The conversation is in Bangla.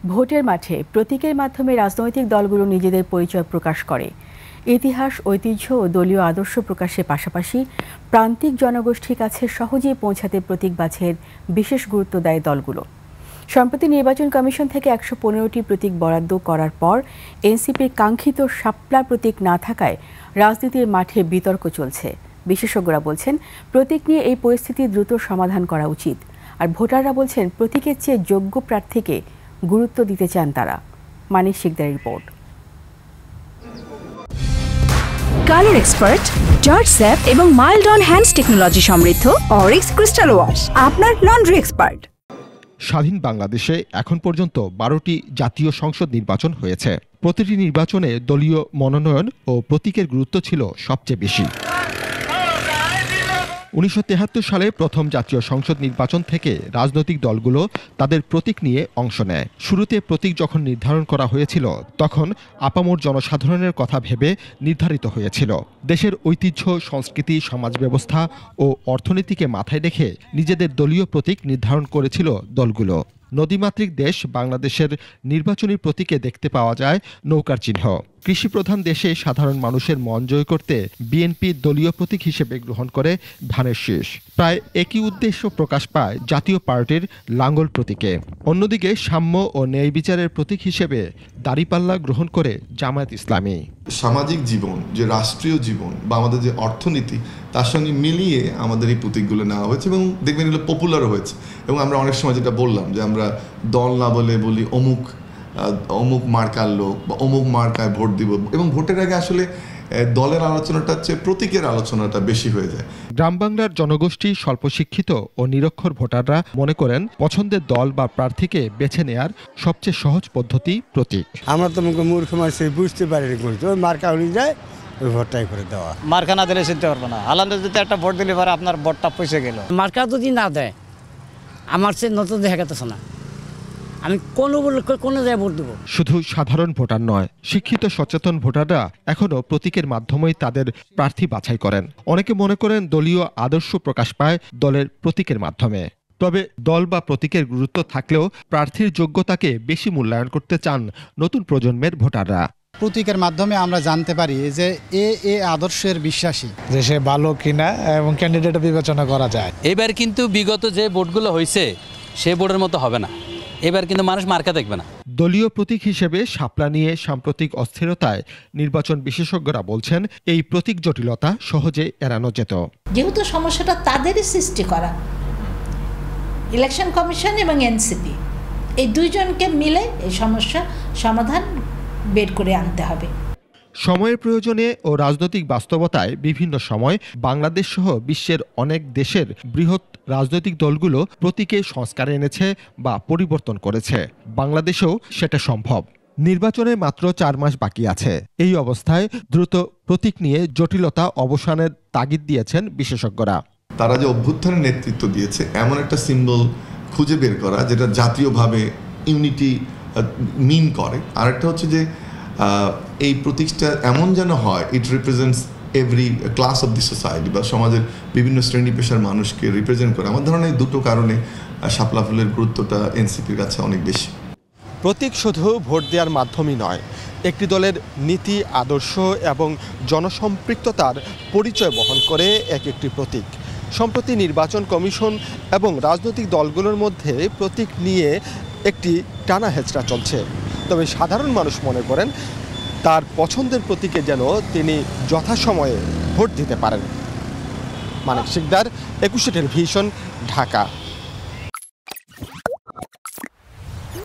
ভোটের মাঠে প্রতীকের মাধ্যমে রাজনৈতিক দলগুলো নিজেদের পরিচয় প্রকাশ করে। ইতিহাস, ঐতিহ্য ও দলীয় আদর্শ প্রকাশের পাশাপাশি প্রান্তিক জনগোষ্ঠীর কাছে সহজেই পৌঁছাতে প্রতীক বাছাইয়ের বিশেষ গুরুত্ব দেয় দলগুলো। সম্প্রতি নির্বাচন কমিশন থেকে ১১৫টি প্রতীক বরাদ্দ করার পর এনসিপির কাঙ্ক্ষিত শাপলা প্রতীক না থাকায় রাজনীতির মাঠে বিতর্ক চলছে। বিশেষজ্ঞরা বলছেন, প্রতীক নিয়ে এই পরিস্থিতি দ্রুত সমাধান করা উচিত। আর ভোটাররা বলছেন, প্রতীকের চেয়ে যোগ্য প্রার্থীকে গুরুত্ব দিতে চান তারা। মানিক শিকদারের রিপোর্ট। কালার এক্সপার্ট, জর্জ স্যাপ এবং মাইল্ড অন হ্যান্ডস টেকনোলজি সমৃদ্ধ অরিক্স ক্রিস্টাল ওয়াশ আপনার লন্ড্রি এক্সপার্ট। স্বাধীন বাংলাদেশে এখন পর্যন্ত ১২টি জাতীয় সংসদ নির্বাচন হয়েছে। প্রতিটি নির্বাচনে দলীয় মনোনয়ন ও প্রতীকের গুরুত্ব ছিল সবচেয়ে বেশি। ১৯৭৩ সালে প্রথম জাতীয় সংসদ নির্বাচন থেকে রাজনৈতিক দলগুলো তাদের প্রতীক নিয়ে অংশ নেয়। শুরুতে প্রতীক যখন নির্ধারণ করা হয়েছিল, তখন আপামর জনসাধারণের কথা ভেবে নির্ধারিত হয়েছিল। দেশের ঐতিহ্য, সংস্কৃতি, সমাজ ব্যবস্থা ও অর্থনীতিকে মাথায় রেখে নিজেদের দলীয় প্রতীক নির্ধারণ করেছিল দলগুলো। নদীমাতৃক দেশ বাংলাদেশের নির্বাচনী প্রতীকে দেখতে পাওয়া যায় নৌকার চিহ্ন। কৃষিপ্রধান দেশে সাধারণ মানুষের মন জয় করতে বিএনপি দলীয় প্রতীক হিসেবে গ্রহণ করে ধানের শীষ। প্রায় একই উদ্দেশ্য প্রকাশ পায় জাতীয় পার্টির লাঙ্গল প্রতীকে। অন্যদিকে সাম্য ও ন্যায় বিচারের প্রতীক হিসেবে দাঁড়িপাল্লা গ্রহণ করে জামায়াত ইসলামী। সামাজিক জীবন, যে রাষ্ট্রীয় জীবন বা আমাদের যে অর্থনীতি, তার সঙ্গে মিলিয়ে আমাদের এই প্রতীকগুলো নেওয়া হয়েছে এবং দেখবেন এগুলো পপুলারও হয়েছে। এবং আমরা অনেক সময় যেটা বললাম যে আমরা দল না বলে বলি অমুক মার্কার লোক বা অমুক মার্কায় ভোট দিব, এবং ভোটের আগে আসলে দলের আলোচনাটা হচ্ছে প্রতীকের আলোচনাটা বেশি হয়ে যায়। গ্রাম বাংলার জনগোষ্ঠী, স্বল্প শিক্ষিত ও নিরক্ষর ভোটাররা মনে করেন পছন্দের দল বা প্রার্থীকে বেছে নেয়ার সবচেয়ে সহজ পদ্ধতি প্রতীক। আমরা তো মূর্খ মানুষ বুঝতে পারি মার্কা অনুযায়ী ওই ভোটটাই করে দেওয়া। মার্কা না দিলে চিনতে পারবো না। আলাদা যদি একটা ভোট দিলে পরে আপনার ভোটটা পয়সা গেল। মার্কা যদি না দেয়, আমার সে নতুন দেখা গেতেছে না, আমি কোনো জায়গায় ভোট দেবো। শুধু সাধারণ ভোটার নয়, শিক্ষিত সচেতন ভোটাররা এখনো প্রতীকের মাধ্যমেই তাদের প্রার্থী বাছাই করেন। অনেকে মনে করেন দলীয় আদর্শ প্রকাশ পায় দলের প্রতীকের মাধ্যমে। তবে দল বা প্রতীকের গুরুত্ব থাকলেও প্রার্থীর যোগ্যতাকে বেশি মূল্যায়ন করতে চান নতুন প্রজন্মের ভোটাররা। প্রতীকের মাধ্যমে আমরা জানতে পারি যে এ আদর্শের বিশ্বাসী, যে সে ভালো কিনা এবং ক্যান্ডিডেট বিবেচনা করা যায়। এবার কিন্তু বিগত যে ভোটগুলো হয়েছে সে ভোটের মতো হবে না। এবার কিন্তু মানুষ মার্কা দেখবে না। দলীয় প্রতীক হিসেবে শাপলা নিয়ে সাম্প্রতিক অস্থিরতায় নির্বাচন বিশেষজ্ঞরা বলছেন, এই প্রতীক জটিলতা সহজে এড়ানো যেত। যেহেতু সমস্যাটা তাদেরই সৃষ্টি করা, ইলেকশন কমিশন এবং এনসিপি এই দুইজনকে মিলে এই সমস্যা সমাধান বের করে আনতে হবে। সময়ের প্রয়োজনে ও রাজনৈতিক বাস্তবতায় বিভিন্ন সময় বাংলাদেশ সহ বিশ্বের অনেক দেশের বৃহৎ রাজনৈতিক দলগুলো প্রতীকে সংস্কার এনেছে বা পরিবর্তন করেছে। বাংলাদেশেও সেটা সম্ভব। নির্বাচনে মাত্র 4 মাস বাকি আছে। এই অবস্থায় দ্রুত প্রতীক নিয়ে জটিলতা অবসানের তাগিদ দিয়েছেন বিশেষজ্ঞরা। তারা যে অভ্যুত্থানের নেতৃত্ব দিয়েছে, এমন একটা সিম্বল খুঁজে বের করা যেটা জাতীয়ভাবে ইউনিটি মিন করে। আরেকটা হচ্ছে যে এই প্রতীকটা এমন যেন হয় ইট represents every class of the society, বা সমাজের বিভিন্ন শ্রেণী পেশার মানুষকে রিপ্রেজেন্ট করে। আমার ধারণা এই দুটো কারণে শাপলা ফুলের গুরুত্বটা এনসিপির কাছে অনেক বেশি। প্রতীক শুধু ভোট দেওয়ার মাধ্যমই নয়, একটি দলের নীতি, আদর্শ এবং জনসম্পৃক্ততার পরিচয় বহন করে একটি প্রতীক। সম্প্রতি নির্বাচন কমিশন এবং রাজনৈতিক দলগুলোর মধ্যে প্রতীক নিয়ে একটি টানা হেচড়া চলছে। তবে সাধারণ মানুষ মনে করেন তার পছন্দের প্রতীকে যেন তিনি যথাসময়ে ভোট দিতে পারেন। মানিক শিকদার, 21 টেলিভিশন, ঢাকা।